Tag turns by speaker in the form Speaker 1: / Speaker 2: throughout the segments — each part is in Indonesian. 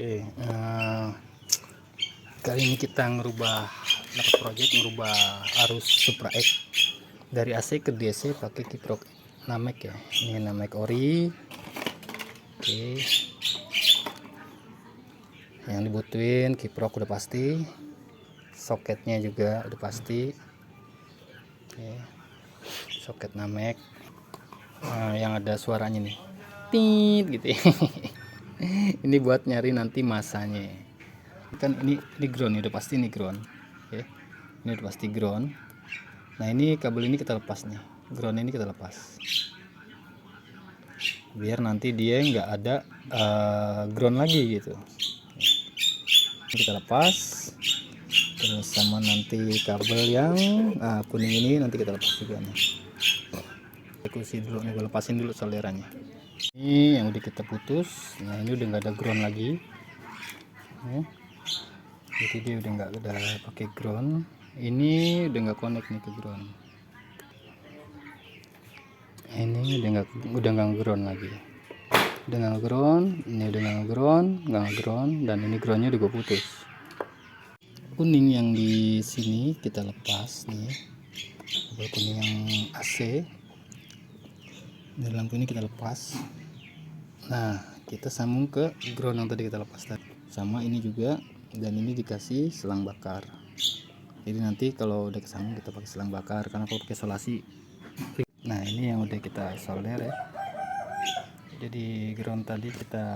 Speaker 1: Oke, kali ini kita dapat project ngerubah arus Supra X dari AC ke DC pakai kiprok Namek ya. Ini Namek ori. Oke, yang dibutuhin kiprok udah pasti, soketnya juga udah pasti. Oke, soket Namek yang ada suaranya nih, tit gitu ya. Ini buat nyari nanti masanya kan. Ini ground, udah pasti nih ground. Oke, ini udah pasti ground. Nah, ini kabel ini kita lepas nih, ground ini kita lepas biar nanti dia nggak ada ground lagi gitu. Ini kita lepas, terus sama nanti kabel yang kuning ini nanti kita lepas juga nih. Eksekusi dulu nih, gue lepasin dulu solderannya. Ini yang udah kita putus. Nah, ini udah nggak ada ground lagi. Jadi dia udah nggak ada pakai ground. Ini udah nggak connect nih ke ground. Ini udah nggak ground lagi. Udah nggak ground. Ini udah nggak ground, dan ini groundnya udah gue putus. Kuning yang di sini kita lepas nih. Kabel kuning yang AC. Dari lampu ini kita lepas. Nah, kita sambung ke ground yang tadi kita lepas tadi. Sama ini juga, dan ini dikasih selang bakar. Jadi nanti kalau udah kesambung kita pakai selang bakar, karena kalau pakai isolasi. Nah, ini yang udah kita solder ya. Jadi ground tadi kita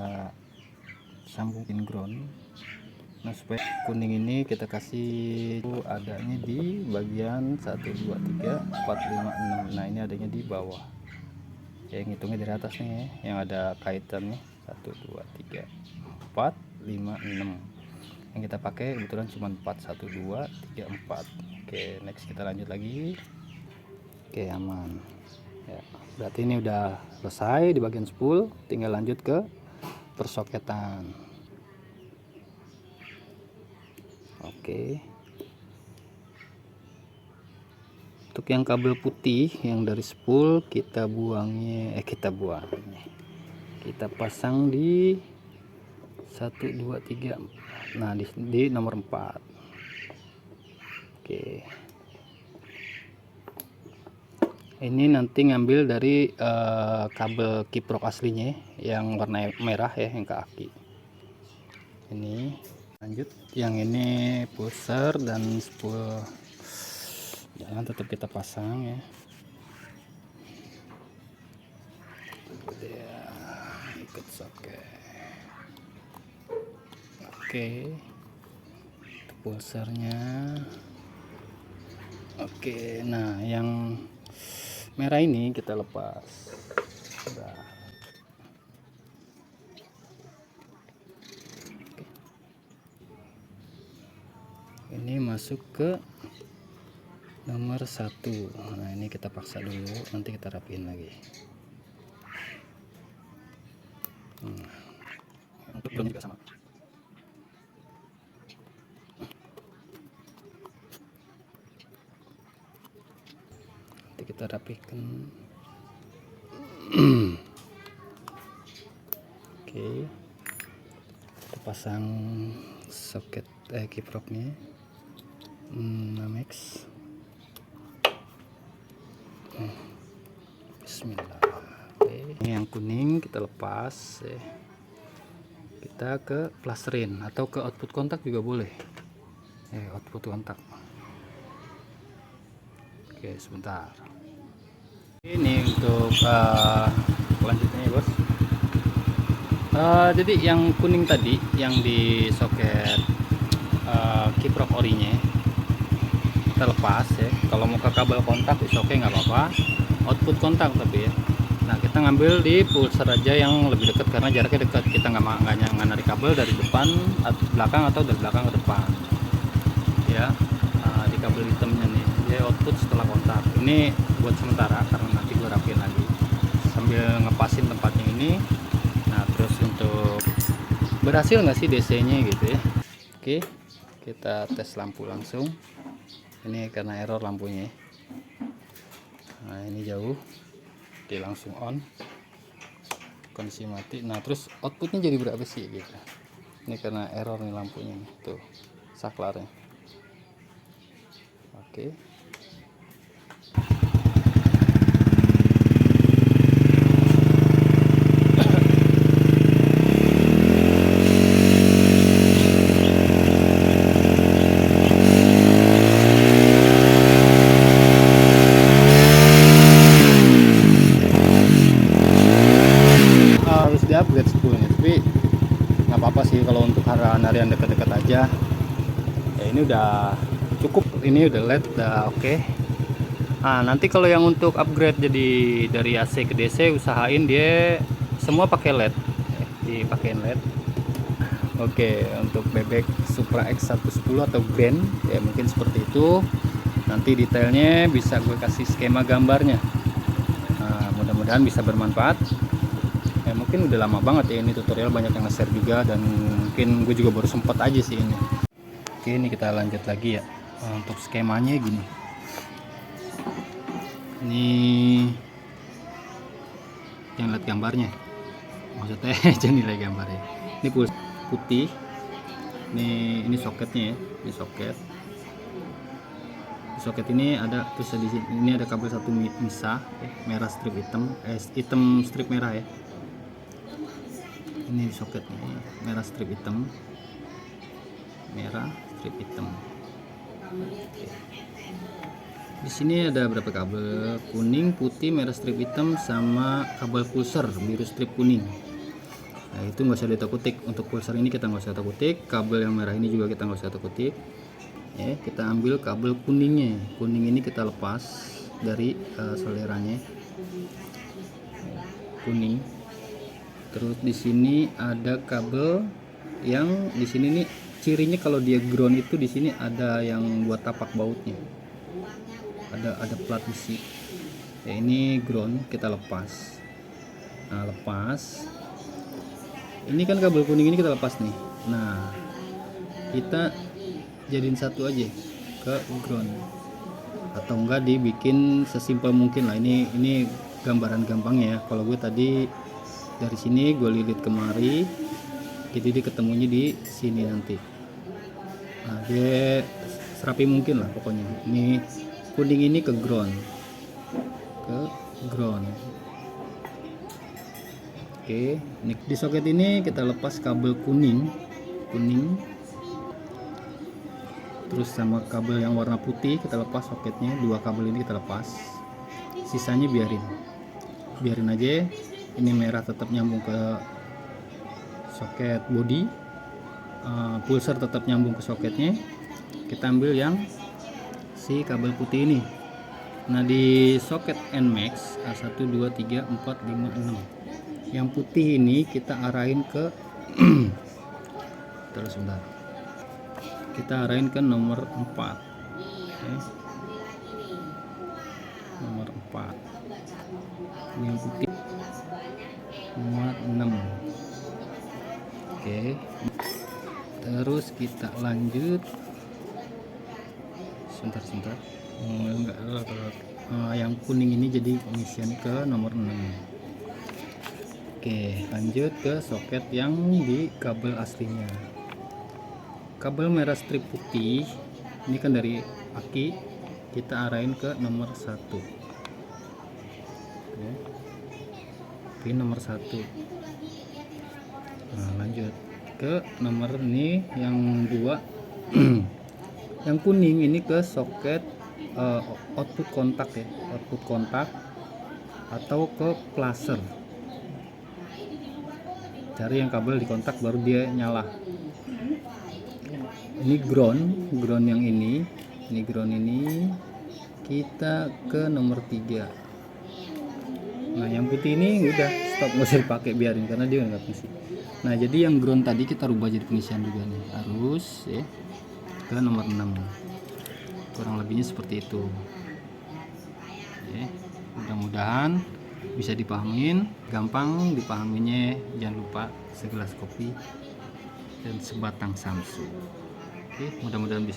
Speaker 1: sambungin ground. Nah, supaya kuning ini kita kasih adanya di bagian 1 2 3 4 5 6. Nah, ini adanya di bawah. Ya, ngitungnya dari atas nih ya, yang ada kaitannya 1 2 3 4 5 6. Yang kita pakai kebetulan cuma 4, 1 2 3 4. Oke, next kita lanjut lagi. Oke, aman ya, berarti ini udah selesai di bagian spool, tinggal lanjut ke persoketan. Oke, untuk yang kabel putih yang dari spool kita kita pasang di 1 2 3 4. Nah, di nomor 4. Oke, ini nanti ngambil dari kabel kiprok aslinya yang warna merah ya, yang ke aki. Ini lanjut, yang ini pusher dan spool jangan tetap kita pasang ya. Ikut soket. Oke, pulsernya. Oke, nah yang merah ini kita lepas. Udah. Oke. Ini masuk ke nomor 1. Nah, ini kita paksa dulu, nanti kita rapiin lagi. Untuk ground juga sama. Nanti kita rapikan. Oke, kita pasang soket kiproknya Namex. Bismillah. Oke, ini yang kuning kita lepas ya. Kita ke plasterin atau ke output kontak juga boleh. Output kontak. Oke, sebentar. Ini untuk selanjutnya ya, bos. Jadi yang kuning tadi yang di soket kiprok orinya kita lepas ya. Kalau mau ke kabel kontak is oke, nggak apa-apa. Output kontak tapi ya. Nah, kita ngambil di pulser aja yang lebih dekat karena jaraknya dekat. Kita nggak narik kabel dari depan atau belakang atau dari belakang ke depan ya. Di kabel hitamnya nih dia output setelah kontak. Ini buat sementara karena nanti gue rapiin lagi sambil ngepasin tempatnya ini. Nah, terus untuk berhasil nggak sih DC nya gitu ya. Oke, kita tes lampu langsung. Ini karena error lampunya. Nah, ini jauh. Oke, langsung on, kondisi mati. Nah, terus outputnya jadi berapa sih gitu. Ini karena error nih lampunya nih. Tuh saklarnya. Oke. Harus di-upgrade spoolnya, tapi nggak apa-apa sih kalau untuk harian dekat-dekat aja. Ya ini udah cukup, ini udah LED, udah oke. Nah, nanti kalau yang untuk upgrade jadi dari AC ke DC, usahain dia semua pakai LED. Dipakein LED. Oke, untuk bebek Supra X110 atau Grand ya mungkin seperti itu. Nanti detailnya bisa gue kasih skema gambarnya. Nah, mudah-mudahan bisa bermanfaat. Ya mungkin udah lama banget ya ini tutorial, banyak yang nge-share juga, dan mungkin gue juga baru sempet aja sih ini. Oke, ini kita lanjut lagi ya. Untuk skemanya gini. Ini yang lihat gambarnya, maksudnya jangan nilai gambarnya. Ini putih, ini soketnya ya, ini soket. Di soket ini ada, terus di sini ini ada kabel satu misah, merah strip hitam, hitam strip merah ya. Ini di soketnya merah strip hitam, merah strip hitam. Oke. Di sini ada berapa kabel? Kuning, putih, merah strip hitam, sama kabel pulsar biru strip kuning. Nah itu nggak usah ditakutik. Untuk pulsar ini kita nggak usah takutik. Kabel yang merah ini juga kita nggak usah takutik. Ya, kita ambil kabel kuningnya. Kuning ini kita lepas dari solderannya. Kuning. Terus di sini ada kabel yang di sini nih, cirinya kalau dia ground itu di sini ada yang buat tapak bautnya. Ada plat besi. Ya, ini ground, kita lepas. Nah, lepas. Ini kan kabel kuning ini kita lepas nih. Nah, kita jadiin satu aja ke ground. Atau enggak dibikin sesimpel mungkin lah. Ini gambaran gampangnya ya. Kalau gue tadi dari sini gue lilit kemari, jadi dia ketemunya di sini nanti. Nah, dia serapi mungkin lah pokoknya. Ini kuning ini ke ground, Oke, di soket ini kita lepas kabel kuning, terus sama kabel yang warna putih kita lepas soketnya. Dua kabel ini kita lepas, sisanya biarin aja. Ini merah tetap nyambung ke soket body, pulsar tetap nyambung ke soketnya. Kita ambil yang si kabel putih ini. Nah, di soket NMAX A1 2 3 4 5 6, yang putih ini kita arahin ke terus sebentar, kita arahin ke nomor 4. Oke. Nomor 4 ini yang putih, nomor 6. Oke, terus kita lanjut. Sebentar. Yang kuning ini jadi pengisian ke nomor 6. Oke, lanjut ke soket yang di kabel aslinya. Kabel merah strip putih ini kan dari aki, kita arahin ke nomor 1. Oke, pin nomor 1. Nah, lanjut ke nomor ini yang 2. Yang kuning ini ke soket output kontak ya, output kontak atau ke placer. Cari yang kabel di kontak baru dia nyala. Ini ground yang ini ground ini kita ke nomor 3. Nah, yang putih ini udah stop, nggak usah dipakai, biarin karena dia nggak fungsi. Nah, jadi yang ground tadi kita rubah jadi pengisian juga nih, harus ya ke nomor 6. Kurang lebihnya seperti itu. Oke, mudah-mudahan bisa dipahamin, gampang dipahaminya. Jangan lupa segelas kopi dan sebatang samsu. Oke, mudah-mudahan bisa.